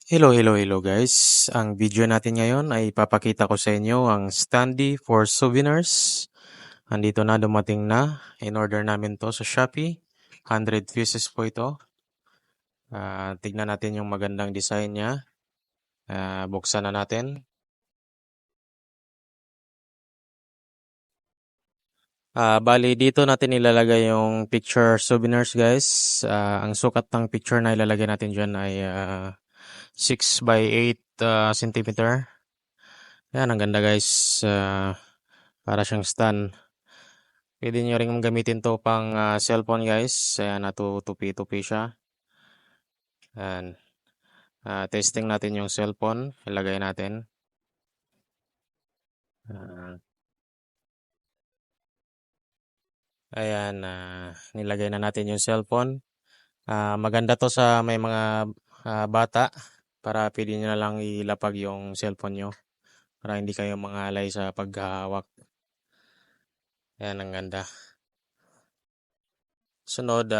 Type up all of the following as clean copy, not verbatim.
Hello guys. Ang video natin ngayon ay ipapakita ko sa inyo ang standee for souvenirs. Andito na, dumating na. In-order namin to sa Shopee. 100 pieces po ito. Tignan natin yung magandang design niya. Buksan na natin. Bali, dito natin ilalagay yung picture souvenirs guys. Ang sukat ng picture na ilalagay natin dyan ay 6 by 8 centimeter. Yan, ang ganda guys. Para siyang stand. Pwede nyo rin gamitin to pang cellphone guys. Ayan, natutupi-tupi siya. Ayan. Testing natin yung cellphone. Ilagay natin. Ayan, nilagay na natin yung cellphone. Maganda to sa may mga bata para pwede nyo na lang ilapag yung cellphone nyo para hindi kayo mangalay sa paghahawak. Ayan, ang ganda. Sunod,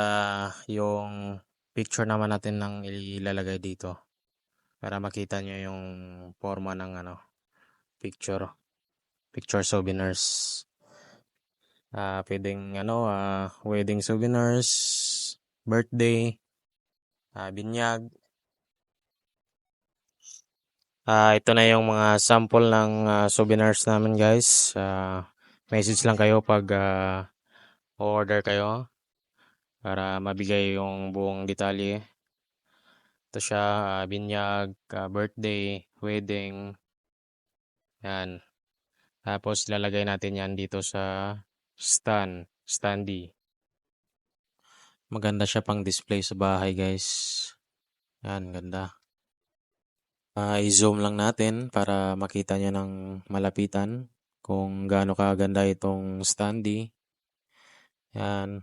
yung picture naman natin ng ilalagay dito para makita nyo yung forma ng picture souvenirs. Pwedeng wedding souvenirs, birthday, binyag. Ito na yung mga sample ng souvenirs namin guys. Message lang kayo pag order kayo para mabigay yung buong detalye. Ito siya, binyag, birthday, wedding. Yan. Tapos lalagay natin yan dito sa standee. Maganda siya pang display sa bahay guys. Yan, ganda. I-zoom lang natin para makita nyo ng malapitan kung gaano kaganda itong standee. Yan.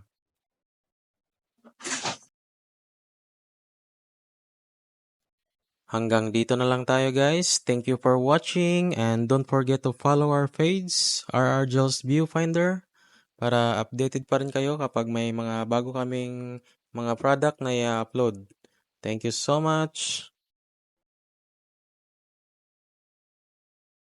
Hanggang dito na lang tayo guys. Thank you for watching and don't forget to follow our page, RR Gels Viewfinder, para updated pa rin kayo kapag may mga bago kaming mga product na i-upload. Thank you so much.